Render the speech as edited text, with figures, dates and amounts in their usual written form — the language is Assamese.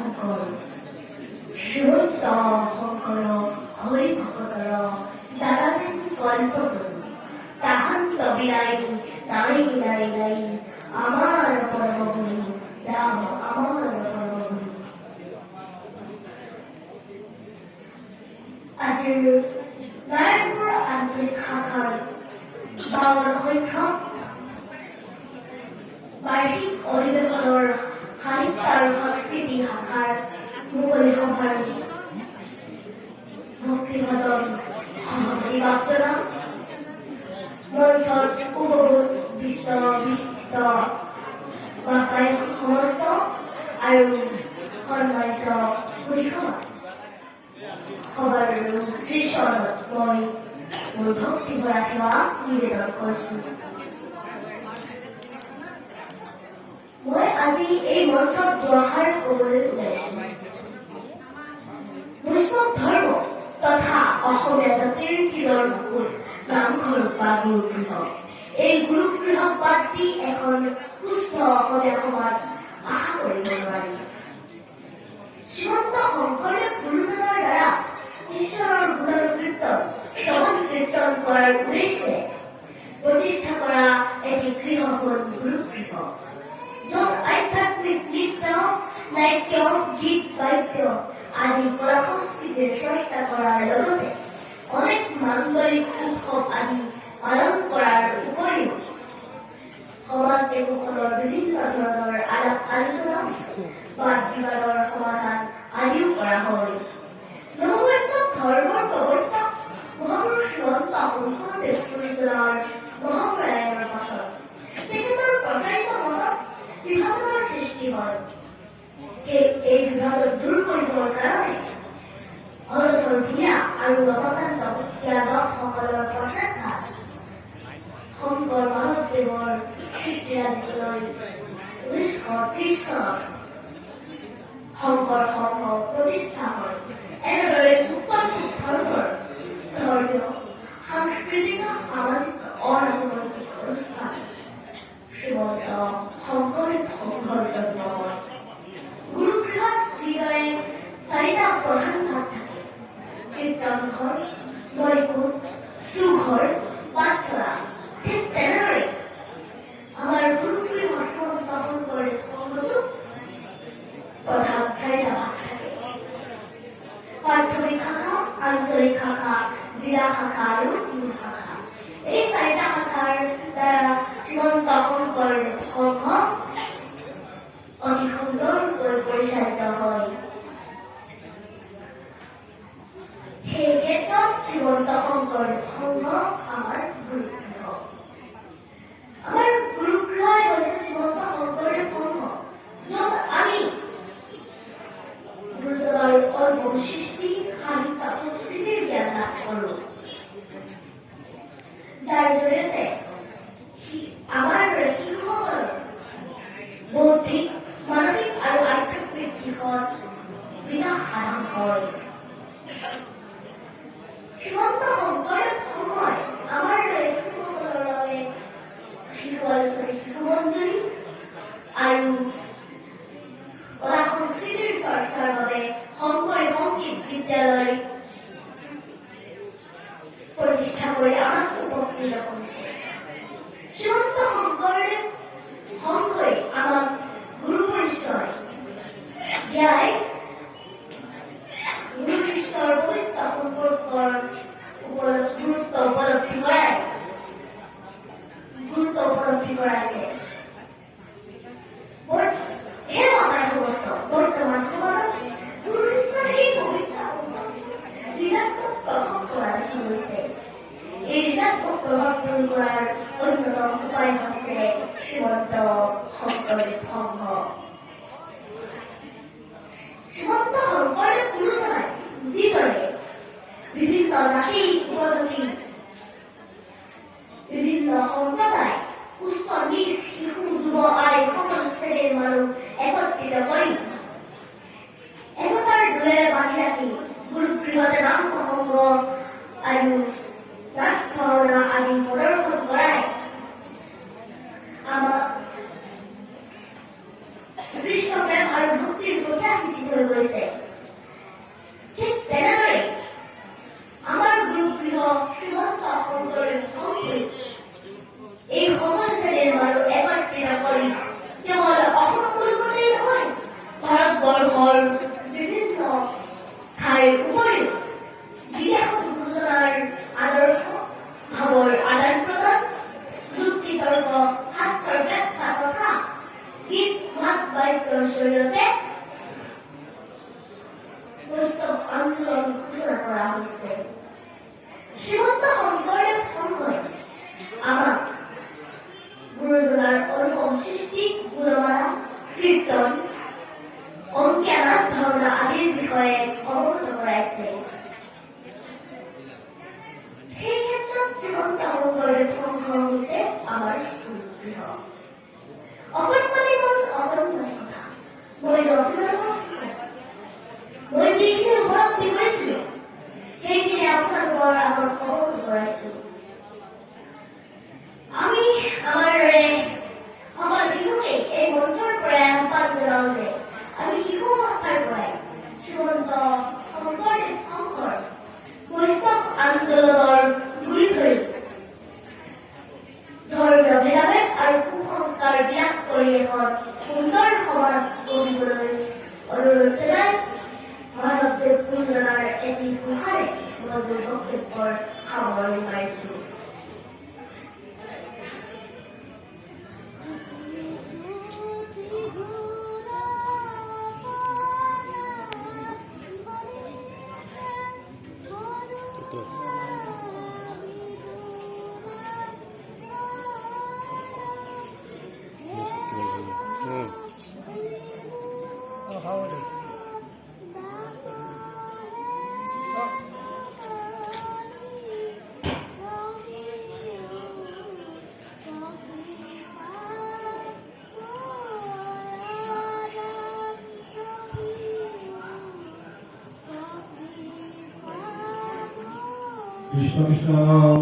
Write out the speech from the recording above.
শংকৰ সুৰন্ত শংকৰ হৰি ভকতৰ যাৰা যেন কল্পতৰু তাহান্ত বিলাই নাই নাই নাই আমাৰ পৰমগুৰু ৰাম আমাৰ পৰমগুৰু। আজিৰ নাৰায়ণপুৰ আঞ্চলিক শাখাৰ 52 সংখ্যক বাৰ্ষিক অধিৱেশনৰ সাহিত্য আৰু সংস্কৃতি শাখাৰ মুকলি সভাৰ ভক্তিভজন সভাপতি বাপজনা মঞ্চত উপভোগ বিশিষ্ট সমস্ত আৰু সন্মানিত পৰিসভা সভাৰ শ্ৰীচৰণত মই মোৰ ভক্তি ভৰা সেৱা নিবেদন কৰিছো। মই আজি এই মঞ্চত দুআষাৰ ক'বলৈ ওলাইছো। বৈষ্ণৱ ধৰ্ম তথা অসমীয়া জাতিৰ শিৰৰ বুকুত নামঘৰ বা গুৰুগৃহ। এই গুৰুগৃহক বাদ দি এখন সুস্থ অসমীয়া সমাজ আশা কৰিব নোৱাৰি। শ্ৰীমন্ত শংকৰদেৱ গুৰুজনাৰ দ্বাৰা ঈশ্বৰৰ গুণকীৰ্তন শ্ৰৱণ কীৰ্তন কৰাৰ উদ্দেশ্যে প্ৰতিষ্ঠা কৰা এটি গৃহ হ'ল গুৰুগৃহ, য'ত আধ্যাত্মিক নৃত্য নাট্য গীত বাদ্য আদি কলা সংস্কৃতিৰ চৰ্চা কৰাৰ লগতে অনেক মাংগলিক উৎসৱ আদি পালন কৰাৰ উপৰিও সমাজ একোখনৰ বিভিন্ন ধৰণৰ আলাপ আলোচনা বাদ বিবাদৰ সমাধান আদিও কৰা হয়। নৱবৈষ্ণৱ ধৰ্মৰ প্ৰৱৰ্তক মহাপুৰুষ শ্ৰীমন্ত শংকৰদেৱ গুৰুজনাৰ মহাপ্ৰয়াণৰ পাছত তেখেতৰ প্ৰচাৰিত মতত বিভাজনৰ সৃষ্টি হয়। এই বিভাজন দূৰ কৰিবৰ কাৰণে হলধৰ ভূঞা আৰু ৰমাকান্ত ভূঞাসকলৰ প্ৰচেষ্টাত শংকৰ মাধৱদেৱৰ সৃষ্টিৰাজিলৈ 1930 চনত শংকৰ সংঘ প্ৰতিষ্ঠা হয়। এনেদৰে উত্তৰ পূব ভাৰতৰ ধৰ্মীয় সাংস্কৃতিক সামাজিক অৰাজনৈতিক অনুষ্ঠান শ্ৰীমন্ত শংকৰদেৱ সংঘৰ জন্ম হয়। গুৰুগৃহত যিদৰে 4টা প্ৰধান ভাগ থাকে, কীৰ্তন ঘৰ, মণিকূট, চুঘৰ, পাঠশালা, ঠিক তেনেদৰে আমাৰ গুৰুগৃহ শ্ৰীমন্ত শংকৰদেৱ সংঘতো প্ৰধান 4টা ভাগ থাকে। প্ৰাথমিক শাখা, আঞ্চলিক শাখা, জিলা শাখা আৰু ইউ শাখা। এই 4টা শাখাৰ দ্বাৰা শ্ৰীমন্ত শংকৰদেৱ সংঘ অতি সুন্দৰকৈ পৰিচালিত হয়। সেই ক্ষেত্ৰত শ্ৰীমন্ত শংকৰদেৱ সংঘ আমাৰ গুৰুগৃহ। আমাৰ গুৰুগৃহই হৈছে শ্ৰীমন্ত শংকৰদেৱ সংঘ, য'ত আমি গুৰুজনাৰ অলপ সৃষ্টি সাহিত্য সংস্কৃতিৰ জ্ঞান লাভ কৰোঁ, যাৰ জৰিয়তে আমাৰ দৰে শিশুসকলৰ বৌদ্ধিক মানসিক আৰু আধ্যাত্মিক দিশত বিকাশ সাধন হয়। শ্ৰীমন্ত শংকৰদেৱ সংঘই আমাৰ দৰে শিশুসকলৰ বাবে শিশু আলোচনী, শিশু মঞ্জুৰি আৰু কলা সংস্কৃতিৰ চৰ্চাৰ বাবে শংকৰী সংগীত বিদ্যালয় প্ৰতিষ্ঠা কৰি আমাক উপকৃত কৰিছে। শ্ৰীমন্ত শংকৰদেৱ সংঘই আমাক গুৰু পৰিচয় দিয়াই গুৰু শিষ্যৰ পবিত্ৰ সম্পৰ্কৰ গুৰুত্ব উপলব্ধি কৰাইছে। বৰ্তমান সমাজত গুৰু শিষ্যৰ এই পবিত্ৰ ঋণাত্মক প্ৰভাৱ পৰা দেখা গৈছে। এই ঋণাত্মক প্ৰভাৱ দূৰ কৰাৰ অন্যতম উপায় হৈছে শ্ৰীমন্ত শংকৰদেৱ সংঘ। শ্ৰীমন্ত শংকৰদেৱ গুৰুজনাই যিদৰে বিভিন্ন জাতি উপজাতি বিভিন্ন সম্প্ৰদায় উচ্চ নিচ শিশু যুৱ আদি সকলো শ্ৰেণীৰ মানুহ একত্ৰিত কৰি একতাৰ দোলেৰে বান্ধি ৰাখি গুৰুগৃহতে নাম প্ৰসংগ আৰু নাচ ভাওনা আদি প্ৰদৰ্শন কৰাই আমাৰ কৃষ্ণ প্ৰেম আৰু ভক্তিৰ কথা সিঁচি কৰিছে। ঠিক তেনেদৰে আমাৰ গুৰুগৃহ শ্ৰীমন্ত শংকৰদেৱ সংঘই এই সমাজ নিৰ্মাণ একত্ৰিত কৰি কেৱল অসম বুলিবলৈ নহয়, ভাৰতবৰ্ষৰ বিভিন্ন ঠাইৰ উপৰিও বিদেশত গুৰুজনাৰ আদৰ্শ ভাৱৰ আদান প্ৰদান, যুক্তি তৰ্ক শাস্ত্ৰৰ ব্যাখ্যা তথা গীত মাত বাক্যৰ জৰিয়তে বৈষ্ণৱ আন্দোলন ঘোষণা কৰা হৈছে। শ্ৰীমন্ত শংকৰদেৱ সংঘই আমাক গুৰুজনাৰ অনুপম সৃষ্টি, গুণমালা, কীৰ্তন, অংকীয়া নাট ভাওনা আদিৰ বিষয়ে অৱগত কৰাইছে। সেই ক্ষেত্ৰত শ্ৰীমন্ত শংকৰদেৱ সংঘ হৈছে আমাৰ গুৰুগৃহ। অকণমানি কথা মই যিখিনি উপলব্ধি কৰিছিলো সেইখিনি আপোনালোকৰ আগত অৱগত কৰাইছো। আমি আমাৰ দৰে সকলো শিশুকে এই মঞ্চৰ পৰাই আহ্বান জনাও যে আমি শিশু অৱস্থাৰ পৰাই শ্ৰীমন্ত শংকৰদেৱ সংঘৰ বৈষ্ণৱ আন্দোলনৰ গুৰি ধৰি ধৰ্মীয় ভেদাভেদ আৰু কুসংস্কাৰ ত্যাগ কৰি এখন সুন্দৰ সমাজ গঢ়িবলৈ অনুৰোধ জনাই মাধৱদেৱ গুৰুজনাৰ এটি ঘোষাৰে মই মোৰ বক্তব্যৰ সামৰণি মাৰিছো। কৃষ্ণ কৃষ্ণ